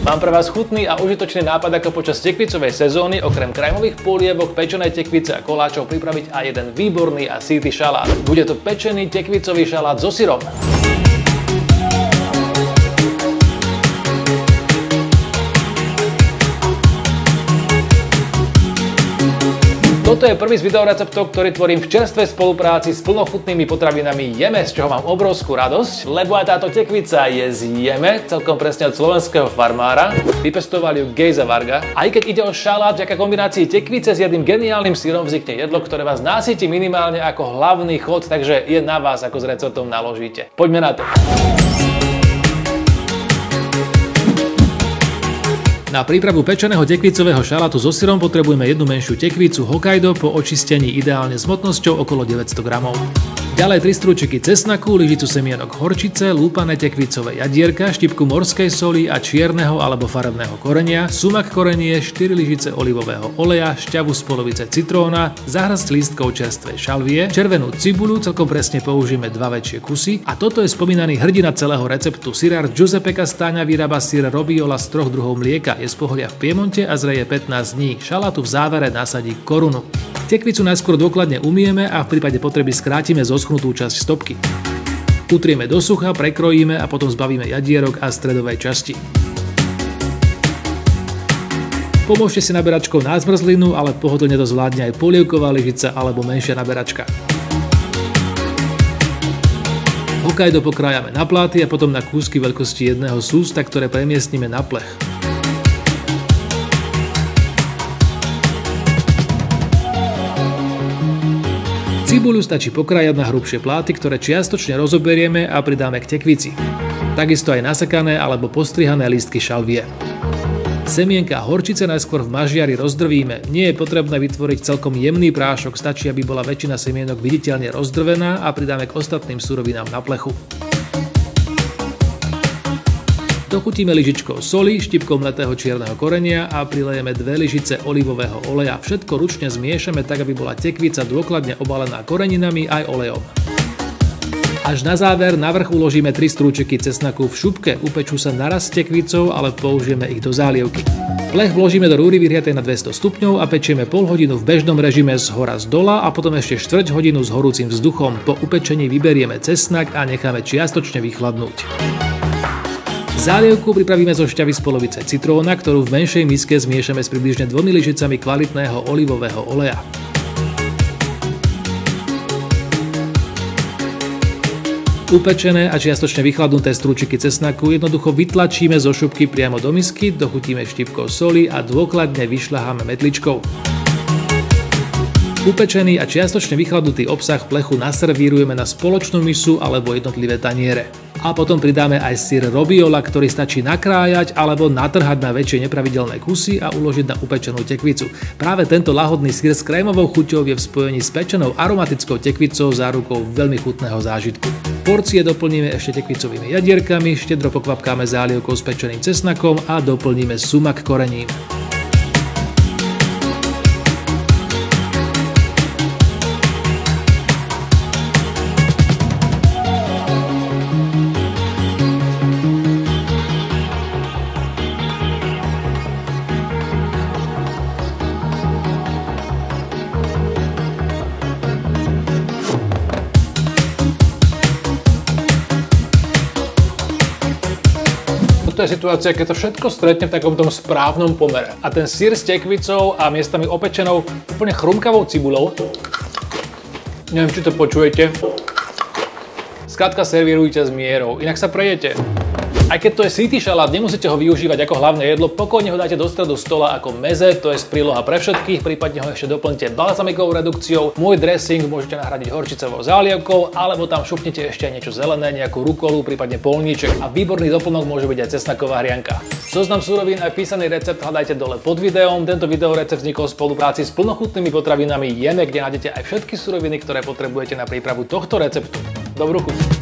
Mám pre vás chutný a užitočný nápad, ako počas tekvicovej sezóny okrem krémových polievok, pečenej tekvice a koláčov pripraviť aj jeden výborný a sytý šalát. Bude to pečený tekvicový šalát so syrom. Toto je prvý z videoreceptov, ktorý tvorím v čerstvej spolupráci s plnochutnými potravinami Jeme, z čoho mám obrovskú radosť, lebo aj táto tekvica je z Jeme, celkom presne od slovenského farmára. Vypestoval ju Gejza Varga. Aj keď ide o šalát, vďaka kombinácii tekvice s jedným geniálnym syrom vznikne jedlo, ktoré vás nasytí minimálne ako hlavný chod, takže je na vás, ako s receptom naložíte. Poďme na to. Na prípravu pečeného tekvicového šalátu so syrom potrebujeme jednu menšiu tekvicu Hokkaido po očistení ideálne s hmotnosťou okolo 900 g. Ďalej 3 strúčiky cesnaku, lyžicu semienok horčice, lúpané tekvicové jadierka, štipku morskej soli a čierneho alebo farebného korenia, sumak korenie, 4 lyžice olivového oleja, šťavu z polovice citróna, zahŕsť lístkov čerstvej šalvie, červenú cibuľu, celkom presne použijeme 2 väčšie kusy a toto je spomínaný hrdina celého receptu. Syrár Giuseppe Castagna vyrába syr Robiola z 3 druhov mlieka, je z pohoria v Piemonte a zreje 15 dní. Šalátu v závere nasadí korunu. Tekvicu najskôr dôkladne umieme a v prípade potreby skrátime zoschnutú časť stopky. Utrieme do sucha, prekrojíme a potom zbavíme jadierok a stredovej časti. Pomôžte si naberačkou na zmrzlinu, ale pohodlne to zvládne aj polievková lyžica alebo menšia naberačka. Hokkaido pokrájame na pláty a potom na kúsky veľkosti jedného sústa, ktoré premiestnime na plech. Cibuľu stačí pokrájať na hrubšie pláty, ktoré čiastočne rozoberieme a pridáme k tekvici. Takisto aj nasekané alebo postrihané lístky šalvie. Semienka a horčice najskôr v mažiari rozdrvíme. Nie je potrebné vytvoriť celkom jemný prášok, stačí, aby bola väčšina semienok viditeľne rozdrvená a pridáme k ostatným surovinám na plechu. Dochutíme lyžičkou soli, štipkou mletého čierneho korenia a prilejeme 2 lyžice olivového oleja. Všetko ručne zmiešame tak, aby bola tekvica dôkladne obalená koreninami aj olejom. Až na záver na vrch uložíme 3 strúčiky cesnaku v šupke. Upečú sa naraz s tekvicou, ale použijeme ich do zálievky. Plech vložíme do rúry vyhriatej na 200 stupňov a pečieme pol hodinu v bežnom režime z hora z dola a potom ešte štvrť hodinu s horúcim vzduchom. Po upečení vyberieme cesnak a necháme čiastočne vychladnúť. Zálievku pripravíme zo šťavy z polovice citróna, ktorú v menšej miske zmiešame s približne 2 lyžicami kvalitného olivového oleja. Upečené a čiastočne vychladnuté strúčiky cesnaku jednoducho vytlačíme zo šupky priamo do misky, dochutíme štipkou soli a dôkladne vyšľaháme metličkou. Upečený a čiastočne vychladnutý obsah plechu naservírujeme na spoločnú misu alebo jednotlivé taniere. A potom pridáme aj syr Robiola, ktorý stačí nakrájať alebo natrhať na väčšie nepravidelné kusy a uložiť na upečenú tekvicu. Práve tento lahodný syr s krémovou chuťou je v spojení s pečenou aromatickou tekvicou zárukou veľmi chutného zážitku. Porcie doplníme ešte tekvicovými jadierkami, štedro pokvapkáme zálievkou s pečeným cesnakom a doplníme sumak korením. To je situácia, keď to všetko stretne v takomto správnom pomere. A ten syr s tekvicou a miestami opečenou úplne chrumkavou cibuľou. Neviem, či to počujete. Skrátka servírujte s mierou, inak sa prejete. Aj keď to je sytý šalát, nemusíte ho využívať ako hlavné jedlo, pokojne ho dáte do stredu stola ako meze, to je príloha pre všetkých, prípadne ho ešte doplňte balzamikovou redukciou. Môj dressing môžete nahradiť horčicovou zálievkou, alebo tam šupnite ešte aj niečo zelené, nejakú rukolu, prípadne polníček. A výborný doplnok môže byť aj cesnaková hrianka. Zoznam surovín aj písaný recept hľadajte dole pod videom. Tento videorecept vznikol v spolupráci s plnochutnými potravinami Jeme, kde nájdete aj všetky suroviny, ktoré potrebujete na prípravu tohto receptu. Dobrú chuť!